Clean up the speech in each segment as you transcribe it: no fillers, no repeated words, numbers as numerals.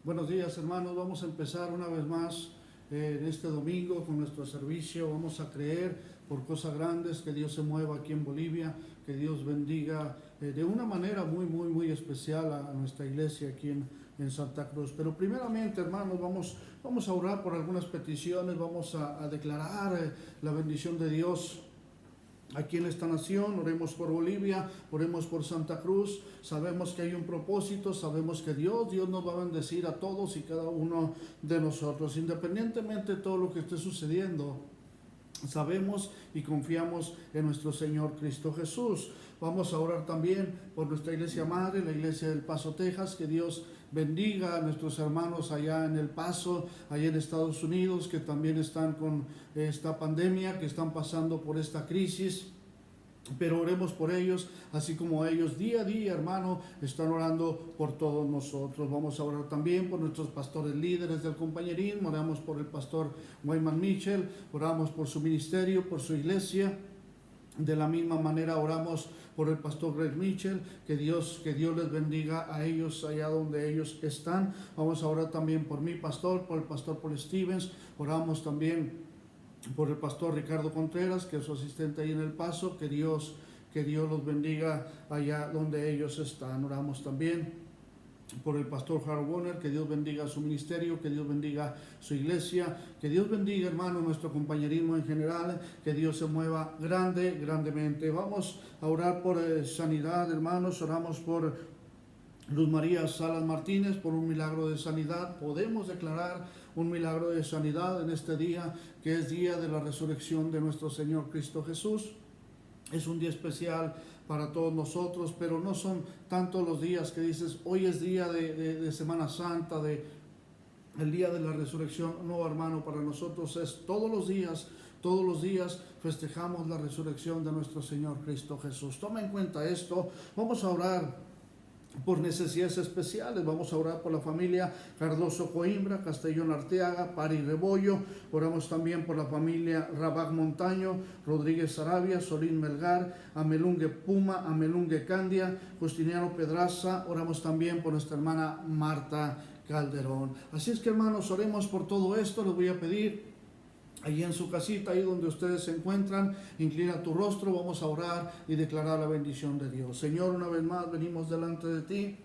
Buenos días, hermanos. Vamos a empezar una vez más en este domingo con nuestro servicio. Vamos a creer por cosas grandes, que Dios se mueva aquí en Bolivia, que Dios bendiga de una manera muy especial a nuestra iglesia aquí en Santa Cruz. Pero primeramente, hermanos, vamos a orar por algunas peticiones, vamos a declarar la bendición de Dios aquí en esta nación. Oremos por Bolivia, oremos por Santa Cruz. Sabemos que hay un propósito, sabemos que Dios nos va a bendecir a todos y cada uno de nosotros, independientemente de todo lo que esté sucediendo. Sabemos y confiamos en nuestro Señor Cristo Jesús. Vamos a orar también por nuestra iglesia madre, la iglesia del Paso, Texas. Que Dios bendiga a nuestros hermanos allá en El Paso, allá en Estados Unidos, que también están con esta pandemia, que están pasando por esta crisis. Pero oremos por ellos, así como ellos día a día, hermano, están orando por todos nosotros. Vamos a orar también por nuestros pastores líderes del compañerismo. Oramos por el pastor Wayman Mitchell, oramos por su ministerio, por su iglesia. De la misma manera oramos por el pastor Greg Mitchell, que Dios les bendiga a ellos allá donde ellos están. Vamos a orar también por mi pastor, por el pastor Paul Stevens. Oramos también por el pastor Ricardo Contreras, que es su asistente ahí en El Paso. Que Dios los bendiga allá donde ellos están. Oramos también por el pastor Harold Warner, que Dios bendiga su ministerio, que Dios bendiga su iglesia, que Dios bendiga, hermano, nuestro compañerismo en general, que Dios se mueva grandemente. Vamos a orar por sanidad, hermanos. Oramos por Luz María Salas Martínez, por un milagro de sanidad. Podemos declarar un milagro de sanidad en este día, que es día de la resurrección de nuestro Señor Cristo Jesús. Es un día especial para todos nosotros, pero no son tantos los días que dices, hoy es día de Semana Santa, el día de la resurrección. No, hermano, para nosotros es todos los días festejamos la resurrección de nuestro Señor Cristo Jesús. Toma en cuenta esto. Vamos a orar por necesidades especiales. Vamos a orar por la familia Cardoso Coimbra, Castellón Arteaga, Pari Rebollo. Oramos también por la familia Rabac Montaño, Rodríguez Sarabia, Solín Melgar, Amelungue Puma, Amelungue Candia, Justiniano Pedraza. Oramos también por nuestra hermana Marta Calderón. Así es que, hermanos, oremos por todo esto. Les voy a pedir, allí en su casita, ahí donde ustedes se encuentran, inclina tu rostro. Vamos a orar y declarar la bendición de Dios. Señor, una vez más venimos delante de ti,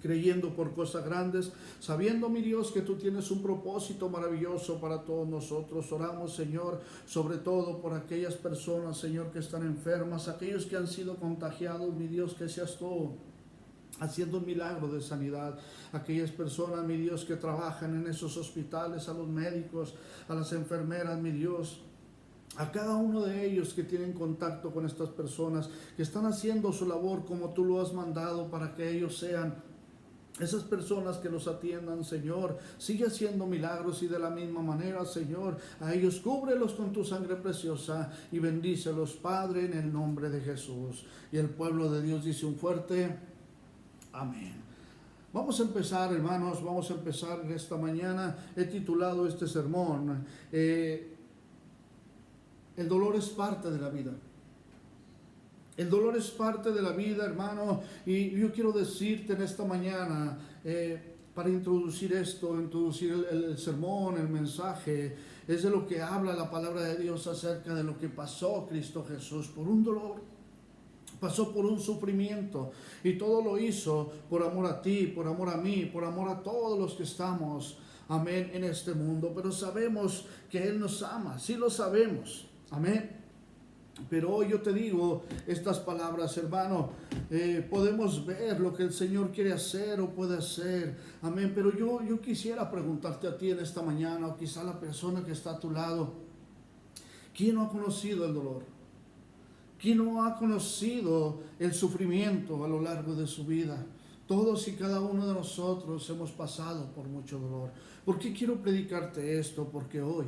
creyendo por cosas grandes, sabiendo, mi Dios, que tú tienes un propósito maravilloso para todos nosotros. Oramos, Señor, sobre todo por aquellas personas, Señor, que están enfermas, aquellos que han sido contagiados, mi Dios, que seas tú haciendo un milagro de sanidad. Aquellas personas, mi Dios, que trabajan en esos hospitales, a los médicos, a las enfermeras, mi Dios, a cada uno de ellos que tienen contacto con estas personas, que están haciendo su labor como tú lo has mandado, para que ellos sean esas personas que los atiendan. Señor, sigue haciendo milagros, y de la misma manera, Señor, a ellos cúbrelos con tu sangre preciosa y bendícelos, Padre, en el nombre de Jesús. Y el pueblo de Dios dice un fuerte amén. Vamos a empezar, hermanos, vamos a empezar esta mañana. He titulado este sermón, el dolor es parte de la vida. El dolor es parte de la vida, hermano, y yo quiero decirte en esta mañana, para introducir esto, introducir el sermón, el mensaje, es de lo que habla la palabra de Dios acerca de lo que pasó Cristo Jesús por un dolor. Pasó por un sufrimiento, y todo lo hizo por amor a ti, por amor a mí, por amor a todos los que estamos, amén, en este mundo. Pero sabemos que Él nos ama, sí lo sabemos, amén. Pero hoy yo te digo estas palabras, hermano. Podemos ver lo que el Señor quiere hacer o puede hacer, amén. Pero yo quisiera preguntarte a ti en esta mañana, o quizá la persona que está a tu lado, ¿quién no ha conocido el dolor? ¿Quién no ha conocido el sufrimiento a lo largo de su vida? Todos y cada uno de nosotros hemos pasado por mucho dolor. ¿Por qué quiero predicarte esto? Porque hoy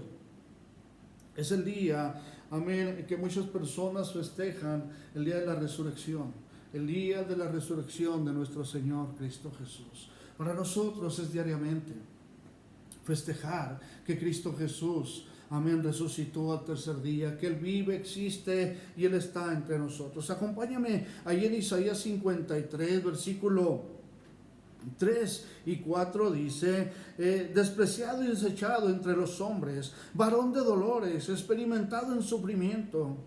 es el día, amén, que muchas personas festejan el día de la resurrección. El día de la resurrección de nuestro Señor Cristo Jesús. Para nosotros es diariamente festejar que Cristo Jesús, amén, resucitó al tercer día, que Él vive, existe y Él está entre nosotros. Acompáñame ahí en Isaías 53, versículo 3 y 4 dice, despreciado y desechado entre los hombres, varón de dolores, experimentado en sufrimiento.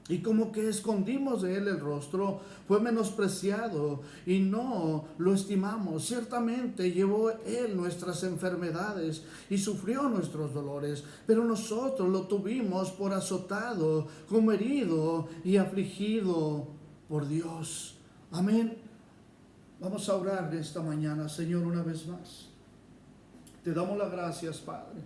Y como que escondimos de él el rostro, fue menospreciado y no lo estimamos. Ciertamente llevó él nuestras enfermedades y sufrió nuestros dolores, pero nosotros lo tuvimos por azotado, como herido y afligido por Dios. Amén. Vamos a orar esta mañana, Señor, una vez más. Te damos las gracias, Padre,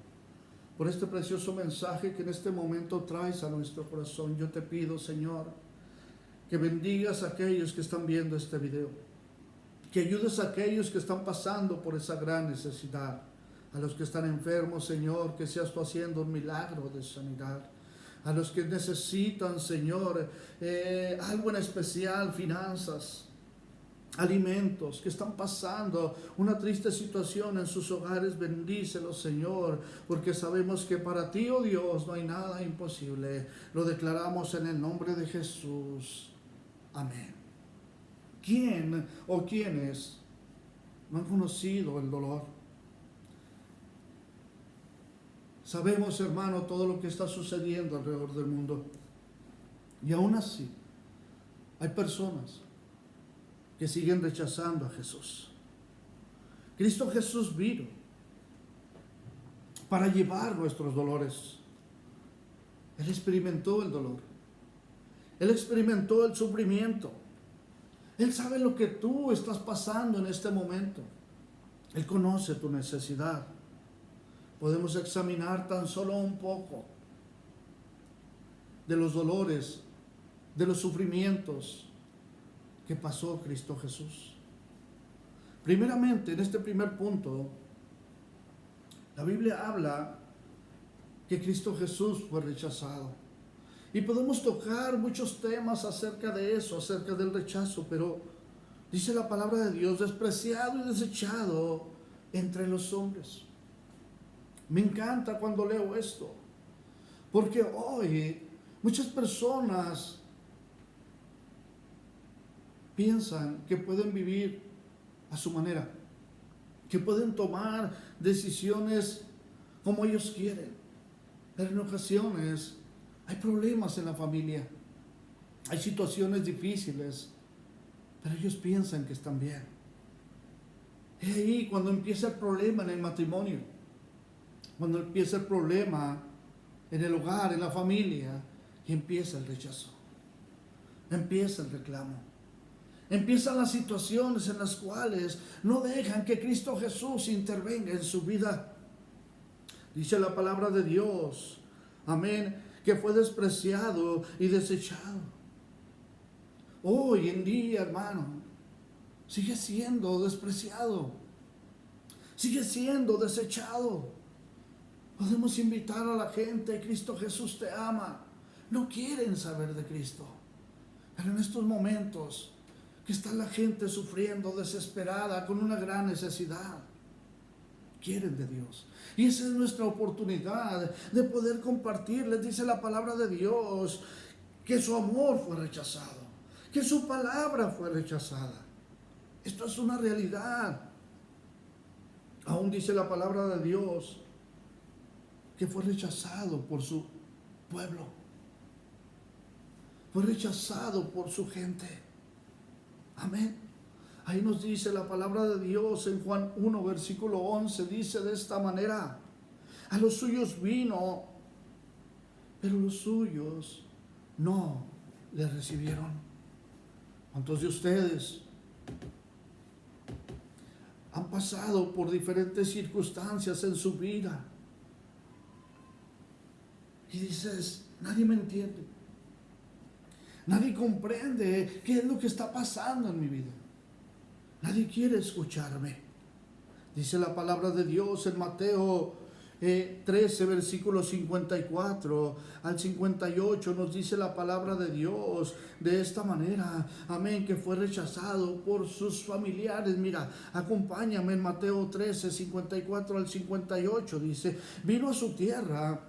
por este precioso mensaje que en este momento traes a nuestro corazón. Yo te pido, Señor, que bendigas a aquellos que están viendo este video, que ayudes a aquellos que están pasando por esa gran necesidad, a los que están enfermos, Señor, que seas tú haciendo un milagro de sanidad, a los que necesitan, Señor, algo en especial, finanzas, alimentos, que están pasando una triste situación en sus hogares, bendícelos, Señor, porque sabemos que para ti, oh Dios, no hay nada imposible. Lo declaramos en el nombre de Jesús. Amén. ¿Quién o quiénes no han conocido el dolor? Sabemos, hermano, todo lo que está sucediendo alrededor del mundo. Y aún así, hay personas que siguen rechazando a Jesús. Cristo Jesús vino para llevar nuestros dolores. Él experimentó el dolor. Él experimentó el sufrimiento. Él sabe lo que tú estás pasando en este momento. Él conoce tu necesidad. Podemos examinar tan solo un poco de los dolores, de los sufrimientos que pasó Cristo Jesús. Primeramente, en este primer punto, la Biblia habla que Cristo Jesús fue rechazado. Y podemos tocar muchos temas acerca de eso, acerca del rechazo, pero dice la palabra de Dios, despreciado y desechado entre los hombres. Me encanta cuando leo esto, porque hoy muchas personas piensan que pueden vivir a su manera, que pueden tomar decisiones como ellos quieren. Pero en ocasiones hay problemas en la familia, hay situaciones difíciles, pero ellos piensan que están bien. Es ahí cuando empieza el problema en el matrimonio, cuando empieza el problema en el hogar, en la familia, y empieza el rechazo, empieza el reclamo. Empiezan las situaciones en las cuales no dejan que Cristo Jesús intervenga en su vida. Dice la palabra de Dios, amén, que fue despreciado y desechado. Hoy en día, hermano, sigue siendo despreciado, sigue siendo desechado. Podemos invitar a la gente, Cristo Jesús te ama. No quieren saber de Cristo. Pero en estos momentos que está la gente sufriendo, desesperada, con una gran necesidad, quieren de Dios. Y esa es nuestra oportunidad de poder compartirles. Dice la palabra de Dios que su amor fue rechazado, que su palabra fue rechazada. Esto es una realidad. Aún dice la palabra de Dios que fue rechazado por su pueblo, fue rechazado por su gente. Amén. Ahí nos dice la palabra de Dios en Juan 1, versículo 11, dice de esta manera, a los suyos vino, pero los suyos no le recibieron. ¿Cuántos de ustedes han pasado por diferentes circunstancias en su vida? Y dices, nadie me entiende. Nadie comprende qué es lo que está pasando en mi vida. Nadie quiere escucharme. Dice la palabra de Dios en Mateo 13, versículo 54 al 58. Nos dice la palabra de Dios de esta manera. Amén, que fue rechazado por sus familiares. Mira, acompáñame en Mateo 13, 54 al 58. Dice, vino a su tierra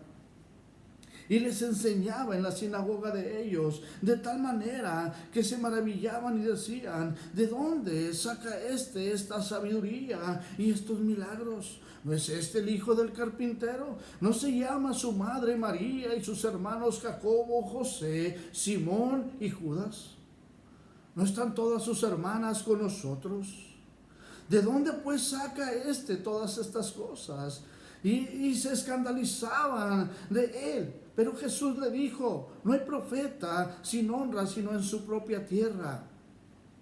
y les enseñaba en la sinagoga de ellos, de tal manera que se maravillaban y decían: ¿de dónde saca esta sabiduría y estos milagros? ¿No es este el hijo del carpintero? ¿No se llama su madre María y sus hermanos Jacobo, José, Simón y Judas? ¿No están todas sus hermanas con nosotros? ¿De dónde pues saca todas estas cosas? Y se escandalizaban de él. Pero Jesús le dijo: no hay profeta sin honra sino en su propia tierra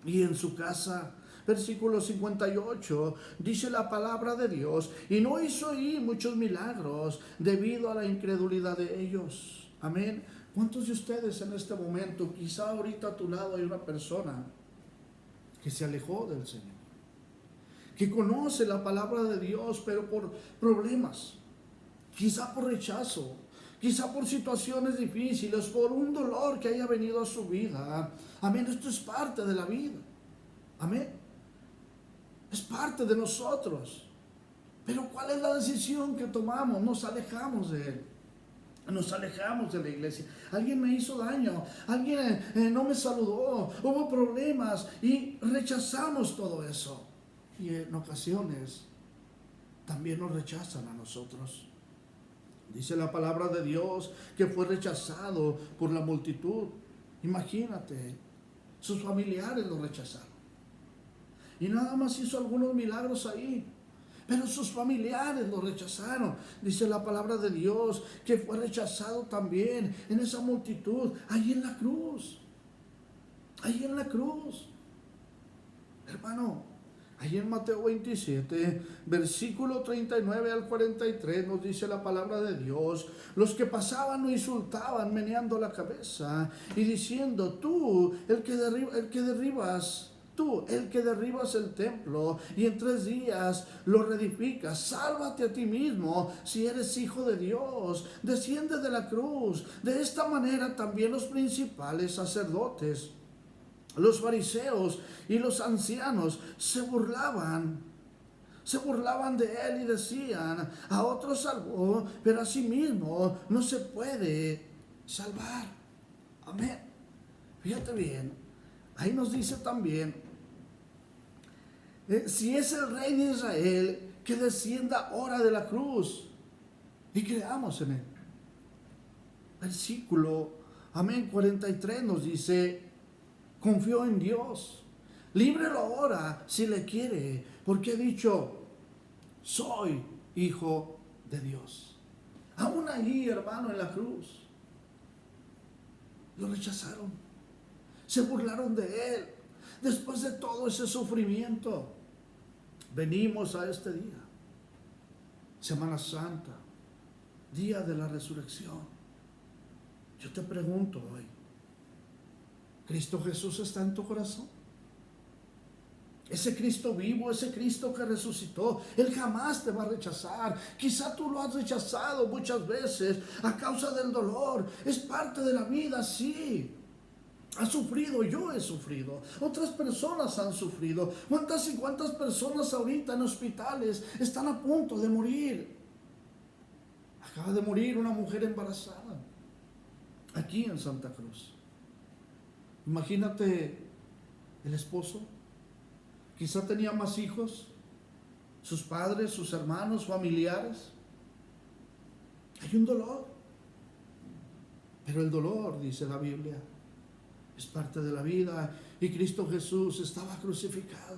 y en su casa. Versículo 58, dice la palabra de Dios: y no hizo ahí muchos milagros debido a la incredulidad de ellos. Amén. ¿Cuántos de ustedes en este momento, quizá ahorita a tu lado hay una persona que se alejó del Señor, que conoce la palabra de Dios, pero por problemas, quizá por rechazo, quizá por situaciones difíciles, por un dolor que haya venido a su vida? Amén. Esto es parte de la vida. Amén. Es parte de nosotros. Pero ¿cuál es la decisión que tomamos? Nos alejamos de Él. Nos alejamos de la iglesia. Alguien me hizo daño, alguien no me saludó, hubo problemas y rechazamos todo eso. Y en ocasiones también nos rechazan a nosotros. Dice la palabra de Dios que fue rechazado por la multitud. Imagínate, sus familiares lo rechazaron. Y nada más hizo algunos milagros ahí, pero sus familiares lo rechazaron. Dice la palabra de Dios que fue rechazado también en esa multitud, ahí en la cruz. Ahí en la cruz. Hermano, ahí en Mateo 27, versículo 39 al 43, nos dice la palabra de Dios: los que pasaban lo insultaban, meneando la cabeza y diciendo: tú, el que derribas el templo y en 3 días lo reedificas, sálvate a ti mismo si eres hijo de Dios, desciende de la cruz. De esta manera también los principales sacerdotes, los fariseos y los ancianos se burlaban de él y decían: a otros salvó, pero a sí mismo no se puede salvar. Amén. Fíjate bien, ahí nos dice también: si es el rey de Israel, que descienda ahora de la cruz y creamos en él. Versículo, amén, 43 nos dice: confió en Dios, líbrelo ahora si le quiere, porque he dicho: soy hijo de Dios. Aún ahí, hermano, en la cruz lo rechazaron, se burlaron de él. Después de todo ese sufrimiento, venimos a este día, Semana Santa, día de la resurrección. Yo te pregunto hoy: ¿Cristo Jesús está en tu corazón? Ese Cristo vivo, ese Cristo que resucitó, Él jamás te va a rechazar. Quizá tú lo has rechazado muchas veces a causa del dolor. Es parte de la vida, sí. Has sufrido, yo he sufrido, otras personas han sufrido. ¿Cuántas y cuántas personas ahorita en hospitales están a punto de morir? Acaba de morir una mujer embarazada aquí en Santa Cruz. Imagínate el esposo. Quizá tenía más hijos, sus padres, sus hermanos, familiares. Hay un dolor. Pero el dolor, dice la Biblia, es parte de la vida, y Cristo Jesús estaba crucificado.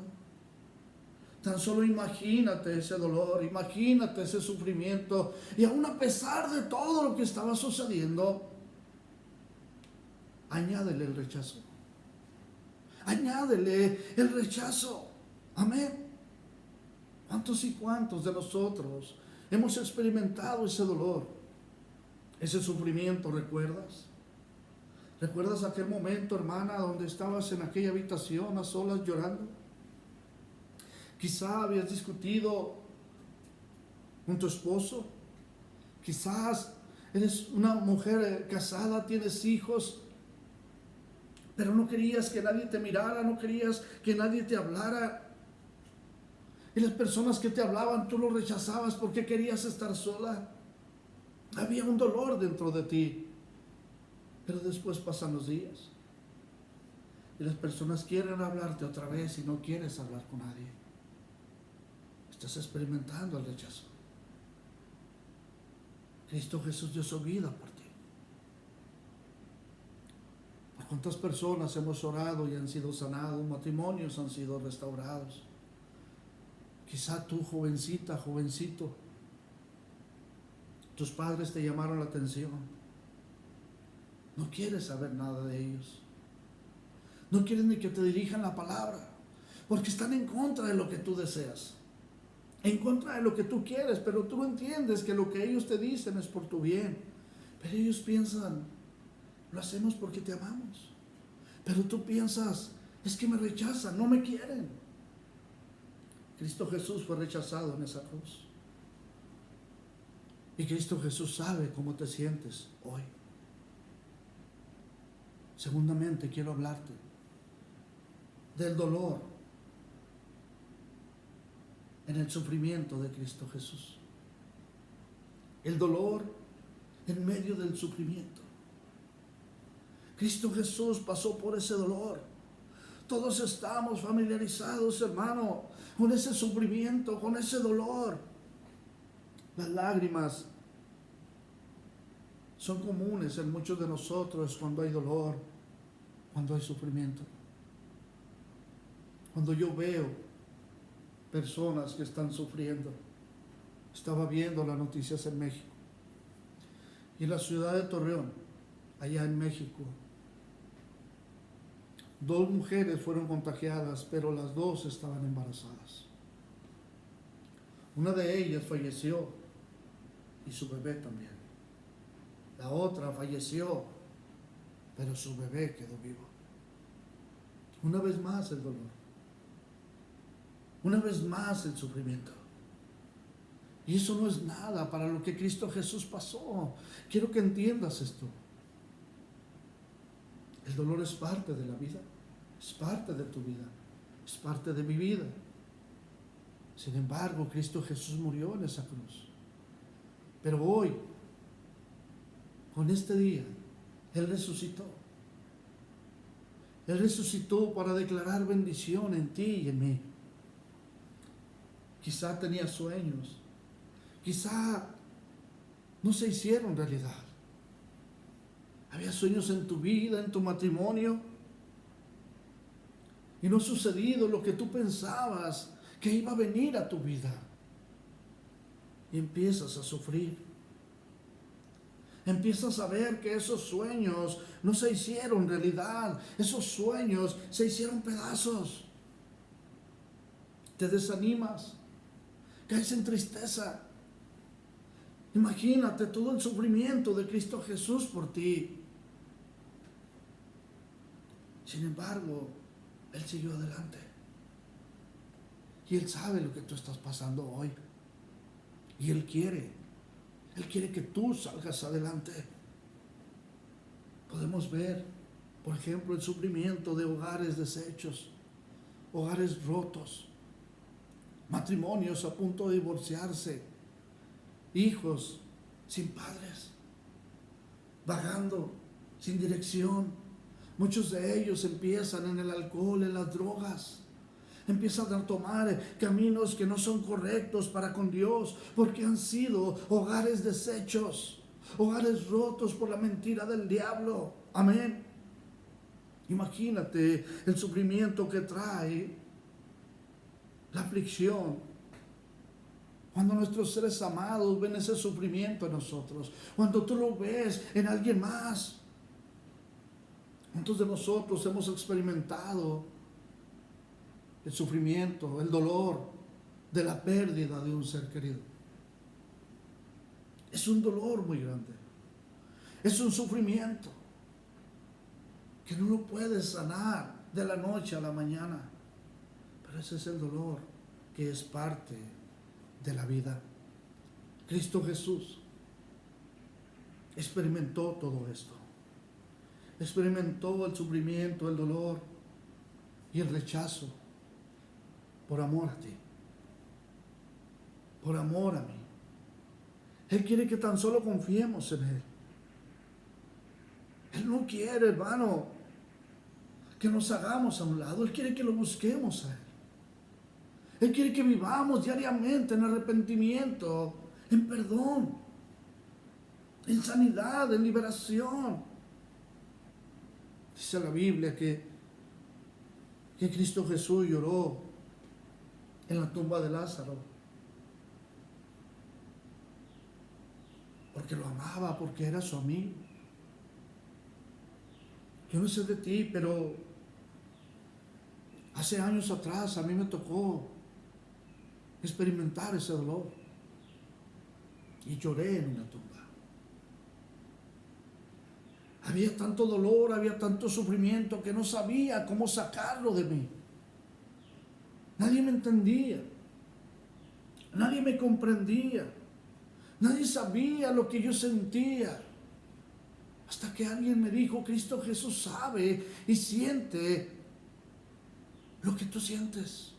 Tan solo imagínate ese dolor, imagínate ese sufrimiento, y aún a pesar de todo lo que estaba sucediendo, añádele el rechazo. Añádele el rechazo. Amén. ¿Cuántos y cuántos de nosotros hemos experimentado ese dolor, ese sufrimiento? ¿Recuerdas? ¿Recuerdas aquel momento, hermana, donde estabas en aquella habitación a solas llorando? Quizá habías discutido con tu esposo. Quizás eres una mujer casada, tienes hijos, pero no querías que nadie te mirara, no querías que nadie te hablara. Y las personas que te hablaban, tú lo rechazabas porque querías estar sola. Había un dolor dentro de ti. Pero después pasan los días y las personas quieren hablarte otra vez y no quieres hablar con nadie. Estás experimentando el rechazo. Cristo Jesús dio su vida por ti. ¿Por cuántas personas hemos orado y han sido sanados? Matrimonios han sido restaurados. Quizá tú, jovencita, jovencito, tus padres te llamaron la atención. No quieres saber nada de ellos. No quieres ni que te dirijan la palabra, porque están en contra de lo que tú deseas, en contra de lo que tú quieres, pero tú entiendes que lo que ellos te dicen es por tu bien. Pero ellos piensan, lo hacemos porque te amamos. Pero tú piensas, es que me rechazan, no me quieren. Cristo Jesús fue rechazado en esa cruz. Y Cristo Jesús sabe cómo te sientes hoy. Segundamente, quiero hablarte del dolor en el sufrimiento de Cristo Jesús. El dolor en medio del sufrimiento. Cristo Jesús pasó por ese dolor. Todos estamos familiarizados, hermano, con ese sufrimiento, con ese dolor. Las lágrimas son comunes en muchos de nosotros cuando hay dolor, cuando hay sufrimiento. Cuando yo veo personas que están sufriendo. Estaba viendo las noticias en México. Y en la ciudad de Torreón, allá en México, 2 mujeres fueron contagiadas, pero las 2 estaban embarazadas. Una de ellas falleció y su bebé también. La otra falleció, pero su bebé quedó vivo. Una vez más el dolor. Una vez más el sufrimiento. Y eso no es nada para lo que Cristo Jesús pasó. Quiero que entiendas esto. El dolor es parte de la vida. Es parte de tu vida. Es parte de mi vida. Sin embargo, Cristo Jesús murió en esa cruz. Pero hoy, con este día, Él resucitó. Él resucitó para declarar bendición en ti y en mí. Quizá tenías sueños. Quizá no se hicieron realidad. Había sueños en tu vida, en tu matrimonio, y no ha sucedido lo que tú pensabas que iba a venir a tu vida. Y empiezas a sufrir. Empiezas a ver que esos sueños no se hicieron realidad. Esos sueños se hicieron pedazos. Te desanimas. Caes en tristeza. Imagínate todo el sufrimiento de Cristo Jesús por ti. Sin embargo, Él siguió adelante. Y Él sabe lo que tú estás pasando hoy. Y Él quiere que tú salgas adelante. Podemos ver, por ejemplo, el sufrimiento de hogares deshechos, hogares rotos, matrimonios a punto de divorciarse, hijos sin padres, vagando sin dirección. Muchos de ellos empiezan en el alcohol, en las drogas. Empiezan a tomar caminos que no son correctos para con Dios, porque han sido hogares deshechos, hogares rotos por la mentira del diablo. Amén. Imagínate el sufrimiento que trae la aflicción. Cuando nuestros seres amados ven ese sufrimiento en nosotros, cuando tú lo ves en alguien más. ¿Cuántos de nosotros hemos experimentado el sufrimiento, el dolor de la pérdida de un ser querido? Es un dolor muy grande. Es un sufrimiento que no lo puedes sanar de la noche a la mañana. Pero ese es el dolor que es parte de la vida. Cristo Jesús experimentó todo esto. Experimentó el sufrimiento, el dolor y el rechazo por amor a ti, por amor a mí. Él quiere que tan solo confiemos en Él. Él no quiere, hermano, que nos hagamos a un lado. Él quiere que lo busquemos a Él. Él quiere que vivamos diariamente en arrepentimiento, en perdón, en sanidad, en liberación. Dice la Biblia que Cristo Jesús lloró en la tumba de Lázaro, porque lo amaba, porque era su amigo. Yo no sé de ti, pero hace años atrás a mí me tocó experimentar ese dolor y lloré en una tumba. Había tanto dolor, había tanto sufrimiento que no sabía cómo sacarlo de mí. Nadie me entendía, nadie me comprendía, nadie sabía lo que yo sentía. Hasta que alguien me dijo: Cristo Jesús sabe y siente lo que tú sientes.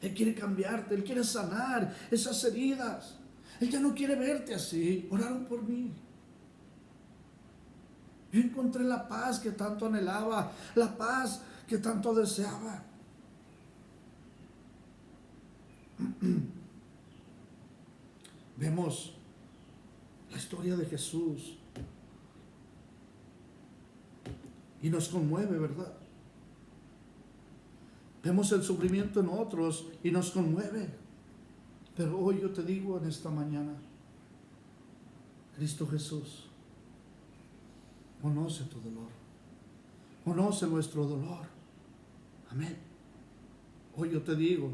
Él quiere cambiarte, Él quiere sanar esas heridas. Él ya no quiere verte así. Oraron por mí. Yo encontré la paz que tanto anhelaba, la paz que tanto deseaba. Vemos la historia de Jesús y nos conmueve, ¿verdad? Vemos el sufrimiento en otros y nos conmueve. Pero hoy yo te digo en esta mañana, Cristo Jesús conoce tu dolor, conoce nuestro dolor. Amén. Hoy yo te digo,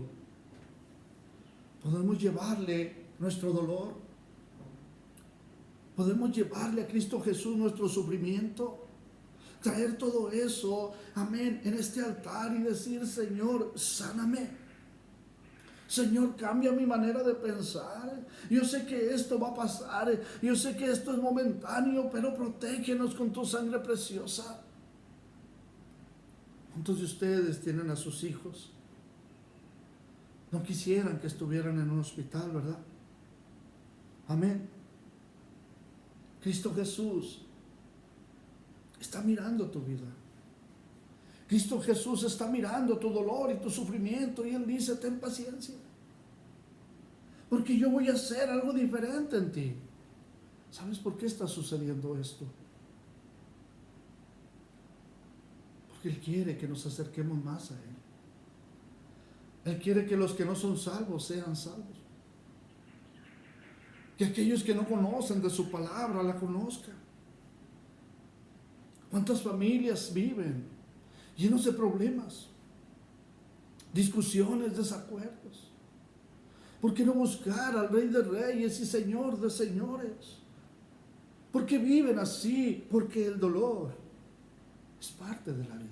podemos llevarle nuestro dolor, podemos llevarle a Cristo Jesús nuestro sufrimiento, traer todo eso, amén, en este altar y decir: Señor, sáname. Señor, cambia mi manera de pensar. Yo sé que esto va a pasar, yo sé que esto es momentáneo, pero protégenos con tu sangre preciosa. ¿Cuántos de ustedes tienen a sus hijos? No quisieran que estuvieran en un hospital, ¿verdad? Amén. Cristo Jesús está mirando tu vida. Cristo Jesús está mirando tu dolor y tu sufrimiento y Él dice: ten paciencia, porque yo voy a hacer algo diferente en ti. ¿Sabes por qué está sucediendo esto? Porque Él quiere que nos acerquemos más a Él. Él quiere que los que no son salvos sean salvos, que aquellos que no conocen de su palabra la conozcan. ¿Cuántas familias viven llenos de problemas, discusiones, desacuerdos? ¿Por qué no buscar al Rey de Reyes y Señor de Señores? ¿Por qué viven así? Porque el dolor es parte de la vida.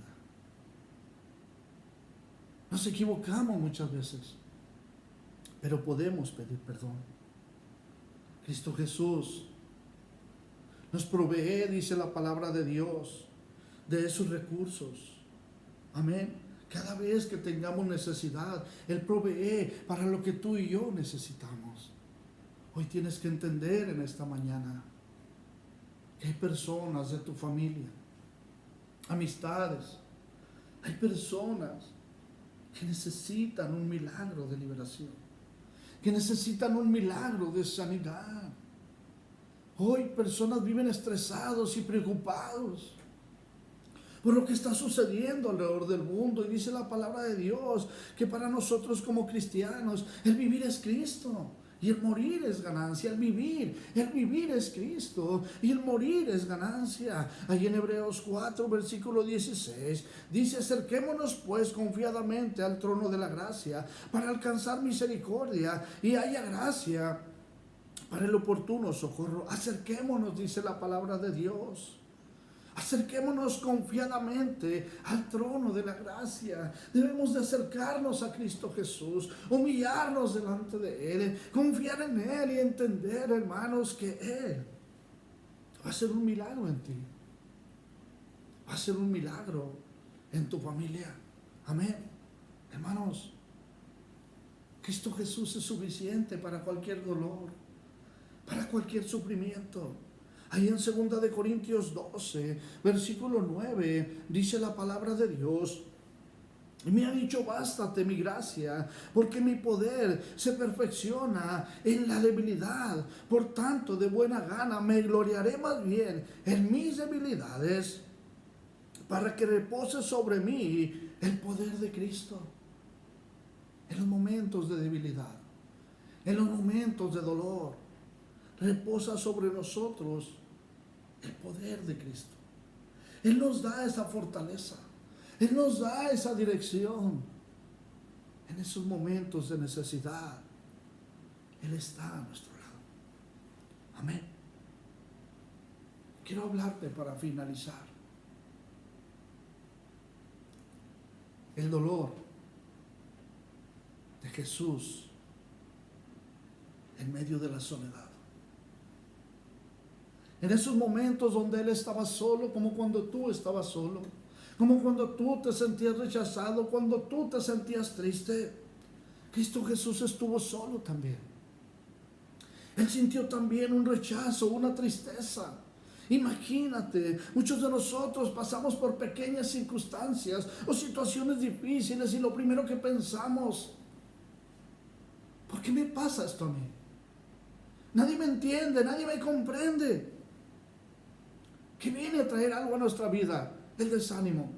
Nos equivocamos muchas veces, pero podemos pedir perdón. Cristo Jesús nos provee, dice la palabra de Dios, de esos recursos. Amén. Cada vez que tengamos necesidad, Él provee para lo que tú y yo necesitamos. Hoy tienes que entender en esta mañana que hay personas de tu familia, amistades, hay personas que necesitan un milagro de liberación, que necesitan un milagro de sanidad. Hoy personas viven estresados y preocupados por lo que está sucediendo alrededor del mundo. Y dice la palabra de Dios que para nosotros como cristianos el vivir es Cristo y el morir es ganancia. El vivir es Cristo y el morir es ganancia. Ahí en Hebreos 4 versículo 16 dice: acerquémonos pues confiadamente al trono de la gracia para alcanzar misericordia y haya gracia para el oportuno socorro. Acerquémonos, dice la palabra de Dios. Acerquémonos confiadamente al trono de la gracia. Debemos de acercarnos a Cristo Jesús, humillarnos delante de Él, confiar en Él y entender, hermanos, que Él va a hacer un milagro en ti. Va a hacer un milagro en tu familia. Amén. Hermanos, Cristo Jesús es suficiente para cualquier dolor. para cualquier sufrimiento. Ahí en 2 Corintios 12, versículo 9, dice la palabra de Dios: y me ha dicho, bástate mi gracia, porque mi poder se perfecciona en la debilidad. Por tanto, de buena gana me gloriaré más bien en mis debilidades, para que repose sobre mí el poder de Cristo. En los momentos de debilidad, en los momentos de dolor, reposa sobre nosotros el poder de Cristo. Él nos da esa fortaleza. Él nos da esa dirección. En esos momentos de necesidad, Él está a nuestro lado. Amén. Quiero hablarte para finalizar. El dolor de Jesús en medio de la soledad. En esos momentos donde Él estaba solo, como cuando tú estabas solo, como cuando tú te sentías rechazado, cuando tú te sentías triste, Cristo Jesús estuvo solo también. Él sintió también un rechazo, una tristeza. Imagínate, muchos de nosotros pasamos por pequeñas circunstancias o situaciones difíciles y lo primero que pensamos: ¿por qué me pasa esto a mí? Nadie me entiende, nadie me comprende. ¿Qué viene a traer algo a nuestra vida? El desánimo.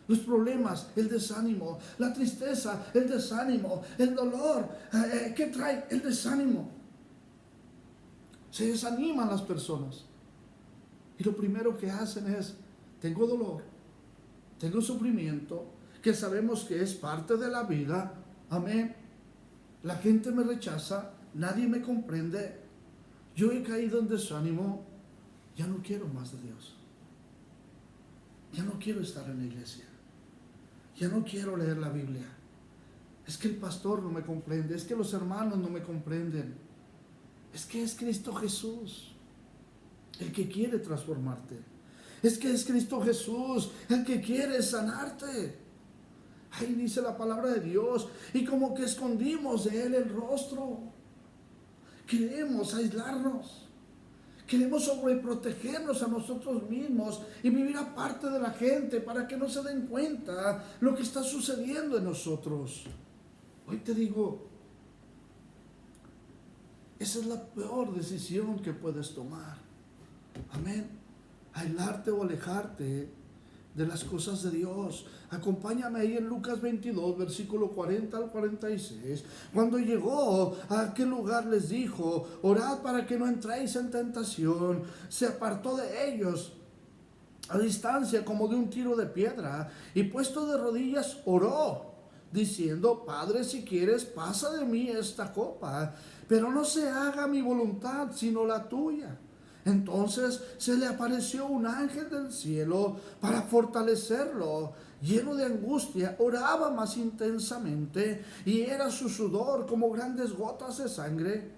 Los problemas, el desánimo. La tristeza, el desánimo. El dolor, ¿qué trae? El desánimo. Se desaniman las personas. Y lo primero que hacen es: tengo dolor, tengo sufrimiento, que sabemos que es parte de la vida. Amén. La gente me rechaza, nadie me comprende. Yo he caído en desánimo. Ya no quiero más de Dios. Ya no quiero estar en la iglesia. Ya no quiero leer la Biblia. Es que el pastor no me comprende. Es que los hermanos no me comprenden. Es que es Cristo Jesús el que quiere transformarte. Es que es Cristo Jesús el que quiere sanarte. Ahí dice la palabra de Dios. Y como que escondimos de Él el rostro. Queremos aislarnos. Queremos sobreprotegernos a nosotros mismos y vivir aparte de la gente para que no se den cuenta lo que está sucediendo en nosotros. Hoy te digo, esa es la peor decisión que puedes tomar. Amén. Aislarte o alejarte de las cosas de Dios. Acompáñame ahí en Lucas 22, versículo 40 al 46. Cuando llegó a aquel lugar les dijo: orad para que no entréis en tentación. Se apartó de ellos a distancia como de un tiro de piedra y puesto de rodillas oró, diciendo: Padre, si quieres, pasa de mí esta copa, pero no se haga mi voluntad sino la tuya. Entonces se le apareció un ángel del cielo para fortalecerlo. Lleno de angustia, oraba más intensamente y era su sudor como grandes gotas de sangre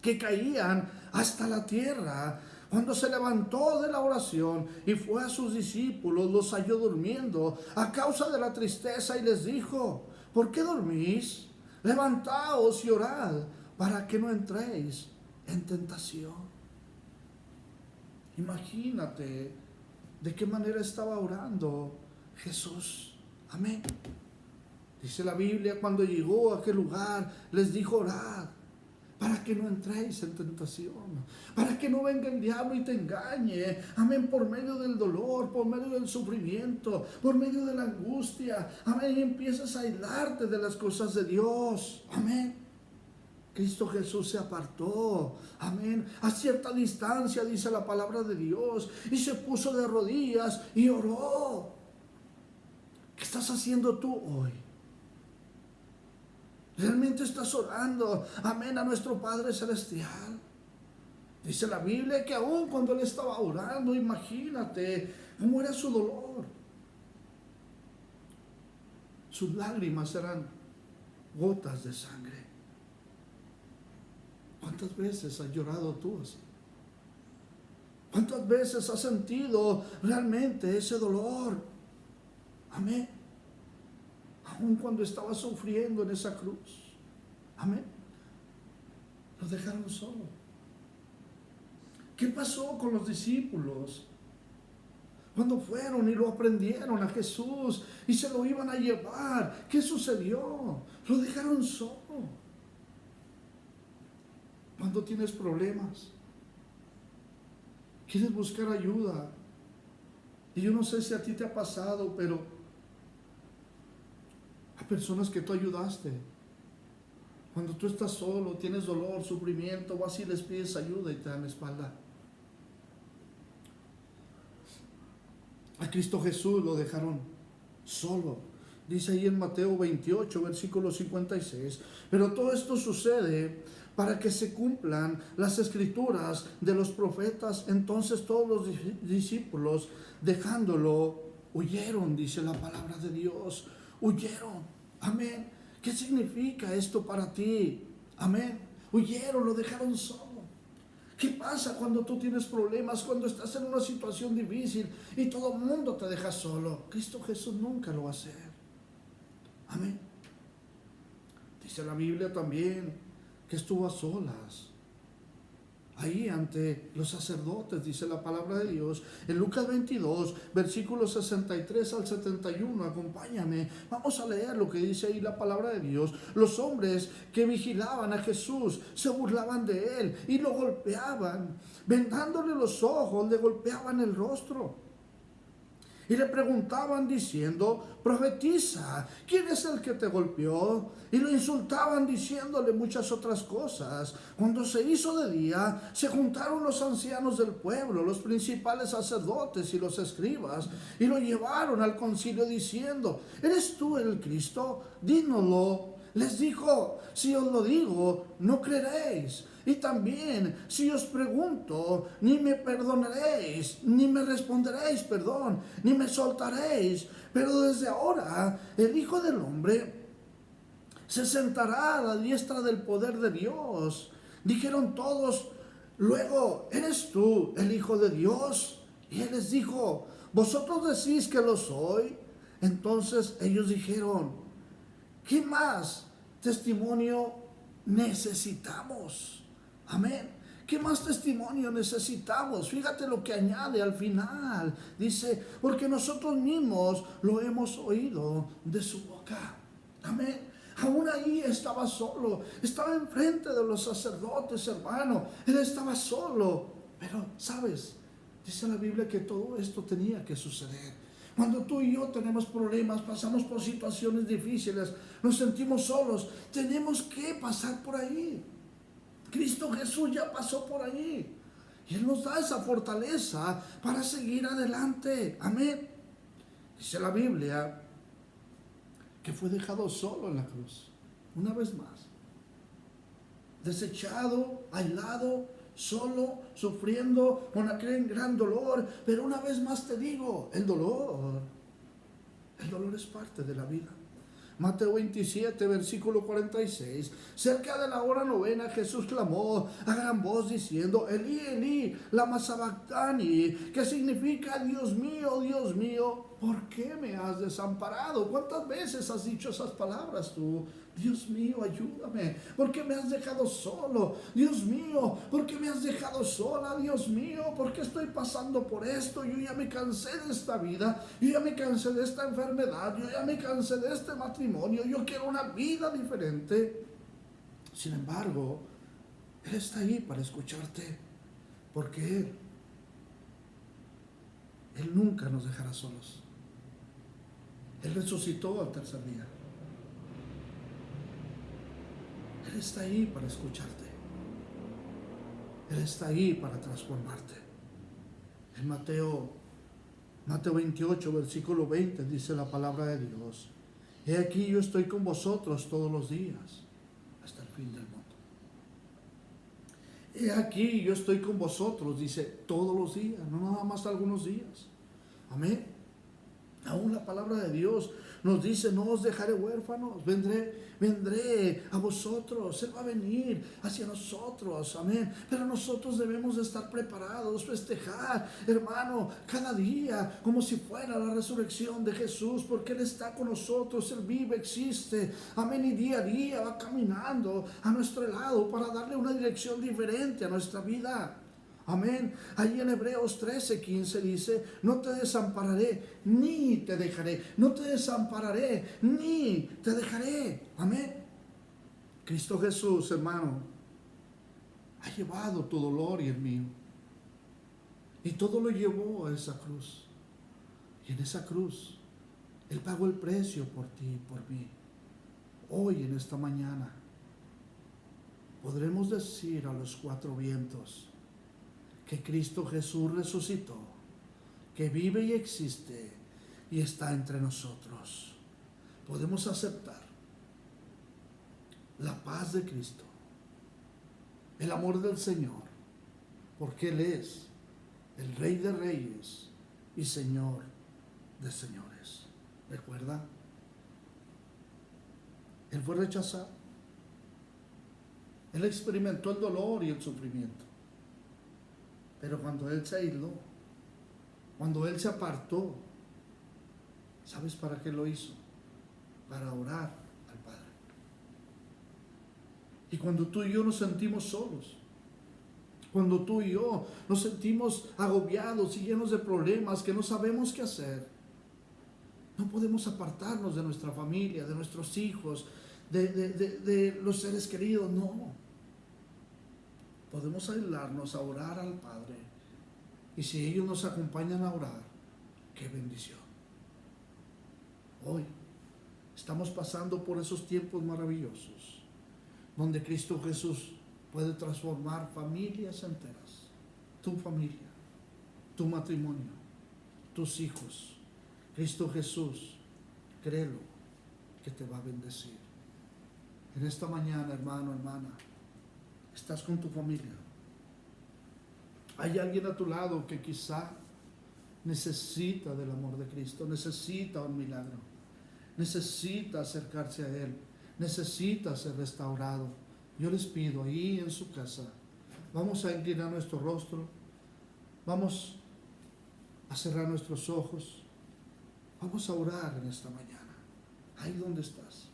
que caían hasta la tierra. Cuando se levantó de la oración y fue a sus discípulos, los halló durmiendo a causa de la tristeza y les dijo: ¿por qué dormís? Levantaos y orad para que no entréis en tentación. Imagínate de qué manera estaba orando Jesús. Amén. Dice la Biblia, cuando llegó a aquel lugar, les dijo: orad para que no entréis en tentación, para que no venga el diablo y te engañe. Amén. Por medio del dolor, por medio del sufrimiento, por medio de la angustia. Amén. Y empiezas a aislarte de las cosas de Dios. Amén. Cristo Jesús se apartó, amén, a cierta distancia, dice la palabra de Dios, y se puso de rodillas y oró. ¿Qué estás haciendo tú hoy? ¿Realmente estás orando, amén, a nuestro Padre Celestial? Dice la Biblia que aún cuando Él estaba orando, imagínate cómo era su dolor. Sus lágrimas eran gotas de sangre. ¿Cuántas veces has llorado tú así? ¿Cuántas veces has sentido realmente ese dolor? Amén. Aún cuando estaba sufriendo en esa cruz. Amén. Lo dejaron solo. ¿Qué pasó con los discípulos? Cuando fueron y lo aprendieron a Jesús y se lo iban a llevar, ¿qué sucedió? Lo dejaron solo. Cuando tienes problemas, quieres buscar ayuda. Y yo no sé si a ti te ha pasado, pero a personas que tú ayudaste, cuando tú estás solo, tienes dolor, sufrimiento, vas y les pides ayuda y te dan la espalda. A Cristo Jesús lo dejaron solo. Dice ahí en Mateo 28, versículo 56. Pero todo esto sucede para que se cumplan las escrituras de los profetas. Entonces todos los discípulos, dejándolo, huyeron, dice la palabra de Dios. Huyeron. Amén. ¿Qué significa esto para ti? Amén. Huyeron, lo dejaron solo. ¿Qué pasa cuando tú tienes problemas, cuando estás en una situación difícil y todo el mundo te deja solo? Cristo Jesús nunca lo va a hacer. Amén. Dice la Biblia también que estuvo a solas ahí ante los sacerdotes, dice la palabra de Dios. En Lucas 22, versículos 63 al 71, acompáñame. Vamos a leer lo que dice ahí la palabra de Dios. Los hombres que vigilaban a Jesús se burlaban de él y lo golpeaban. Vendándole los ojos, le golpeaban el rostro. Y le preguntaban diciendo: profetiza, ¿quién es el que te golpeó? Y lo insultaban diciéndole muchas otras cosas. Cuando se hizo de día, se juntaron los ancianos del pueblo, los principales sacerdotes y los escribas, y lo llevaron al concilio diciendo: ¿eres tú el Cristo? Dínoslo. Les dijo: si os lo digo, no creeréis. Y también, si os pregunto, ni me perdonaréis, ni me responderéis, ni me soltaréis. Pero desde ahora, el Hijo del Hombre se sentará a la diestra del poder de Dios. Dijeron todos luego: ¿eres tú el Hijo de Dios? Y él les dijo: ¿vosotros decís que lo soy? Entonces ellos dijeron: ¿qué más testimonio necesitamos? Amén. ¿Qué más testimonio necesitamos? Fíjate lo que añade al final. Dice: porque nosotros mismos lo hemos oído de su boca. Amén. Aún ahí estaba solo. Estaba enfrente de los sacerdotes, hermano. Él estaba solo. Pero, ¿sabes? Dice la Biblia que todo esto tenía que suceder. Cuando tú y yo tenemos problemas, pasamos por situaciones difíciles, nos sentimos solos, tenemos que pasar por ahí. Cristo Jesús ya pasó por ahí. Y Él nos da esa fortaleza para seguir adelante. Amén. Dice la Biblia que fue dejado solo en la cruz. Una vez más. Desechado, aislado, solo, sufriendo con aquel gran dolor. Pero una vez más te digo, el dolor es parte de la vida. Mateo 27, versículo 46. Cerca de la hora novena, Jesús clamó a gran voz diciendo: Elí, Elí, lama sabactani, que significa: Dios mío, ¿por qué me has desamparado? ¿Cuántas veces has dicho esas palabras tú? Dios mío, ayúdame, ¿por qué me has dejado solo? Dios mío, ¿por qué me has dejado sola? Dios mío, ¿por qué estoy pasando por esto? Yo ya me cansé de esta vida, yo ya me cansé de esta enfermedad, yo ya me cansé de este matrimonio, yo quiero una vida diferente. Sin embargo, Él está ahí para escucharte, porque Él nunca nos dejará solos. Él resucitó al tercer día. Él está ahí para escucharte. Él está ahí para transformarte. En Mateo 28, versículo 20, dice la palabra de Dios: He aquí yo estoy con vosotros todos los días, hasta el fin del mundo. He aquí yo estoy con vosotros, dice, todos los días, no nada más algunos días. Amén. Aún la palabra de Dios nos dice: no os dejaré huérfanos, vendré a vosotros. Él va a venir hacia nosotros, amén. Pero nosotros debemos de estar preparados, festejar, hermano, cada día como si fuera la resurrección de Jesús, porque Él está con nosotros, Él vive, existe, amén, y día a día va caminando a nuestro lado para darle una dirección diferente a nuestra vida. Amén. Allí en Hebreos 13:15 dice, no te desampararé, ni te dejaré. No te desampararé, ni te dejaré. Amén. Cristo Jesús, hermano, ha llevado tu dolor y el mío. Y todo lo llevó a esa cruz. Y en esa cruz, Él pagó el precio por ti y por mí. Hoy, en esta mañana, podremos decir a los cuatro vientos que Cristo Jesús resucitó, que vive y existe y está entre nosotros. Podemos aceptar la paz de Cristo, el amor del Señor, porque Él es el Rey de Reyes y Señor de señores. ¿Recuerda? Él fue rechazado. Él experimentó el dolor y el sufrimiento. Pero cuando Él se aisló, cuando Él se apartó, ¿sabes para qué lo hizo? Para orar al Padre. Y cuando tú y yo nos sentimos solos, cuando tú y yo nos sentimos agobiados y llenos de problemas que no sabemos qué hacer, no podemos apartarnos de nuestra familia, de nuestros hijos, de los seres queridos, no. Podemos aislarnos a orar al Padre. Y si ellos nos acompañan a orar, qué bendición. Hoy estamos pasando por esos tiempos maravillosos, donde Cristo Jesús puede transformar familias enteras. Tu familia, tu matrimonio, tus hijos. Cristo Jesús, créelo, que te va a bendecir. En esta mañana, hermano, hermana, estás con tu familia. Hay alguien a tu lado que quizá necesita del amor de Cristo, necesita un milagro, necesita acercarse a Él, necesita ser restaurado. Yo les pido ahí en su casa, vamos a inclinar nuestro rostro, vamos a cerrar nuestros ojos, vamos a orar en esta mañana. Ahí donde estás,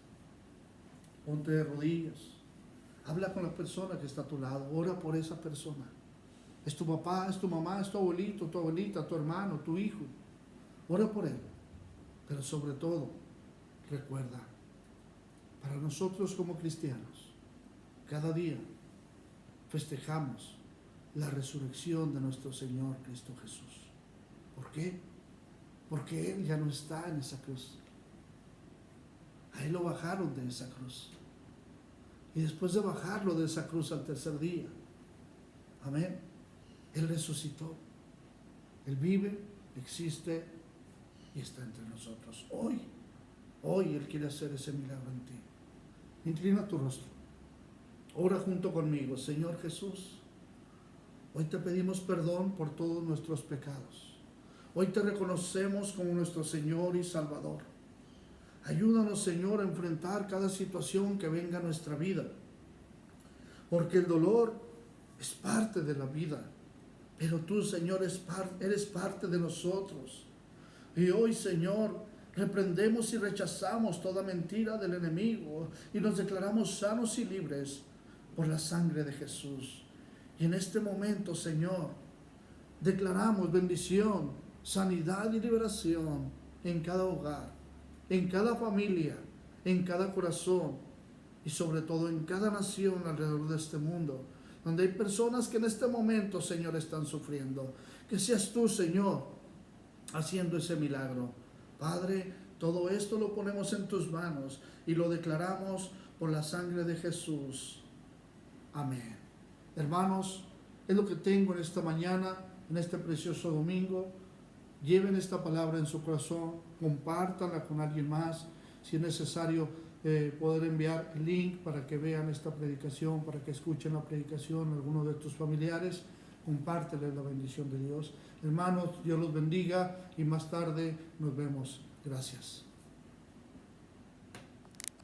ponte de rodillas, habla con la persona que está a tu lado, ora por esa persona. Es tu papá, es tu mamá, es tu abuelito, tu abuelita, tu hermano, tu hijo. Ora por él. Pero sobre todo, recuerda, para nosotros como cristianos, cada día festejamos la resurrección de nuestro Señor Cristo Jesús. ¿Por qué? Porque Él ya no está en esa cruz. A Él lo bajaron de esa cruz. Y después de bajarlo de esa cruz al tercer día, amén, Él resucitó. Él vive, existe y está entre nosotros. Hoy Él quiere hacer ese milagro en ti. Inclina tu rostro. Ora junto conmigo. Señor Jesús, hoy te pedimos perdón por todos nuestros pecados. Hoy te reconocemos como nuestro Señor y Salvador. Ayúdanos, Señor, a enfrentar cada situación que venga a nuestra vida. Porque el dolor es parte de la vida. Pero tú, Señor, eres parte de nosotros. Y hoy, Señor, reprendemos y rechazamos toda mentira del enemigo y nos declaramos sanos y libres por la sangre de Jesús. Y en este momento, Señor, declaramos bendición, sanidad y liberación en cada hogar, en cada familia, en cada corazón y sobre todo en cada nación alrededor de este mundo, donde hay personas que en este momento, Señor, están sufriendo. Que seas tú, Señor, haciendo ese milagro. Padre, todo esto lo ponemos en tus manos y lo declaramos por la sangre de Jesús. Amén. Hermanos, es lo que tengo en esta mañana, en este precioso domingo. Lleven esta palabra en su corazón, compártanla con alguien más. Si es necesario, poder enviar el link para que vean esta predicación, para que escuchen la predicación a algunos de tus familiares. Compárteles la bendición de Dios. Hermanos, Dios los bendiga y más tarde nos vemos. Gracias.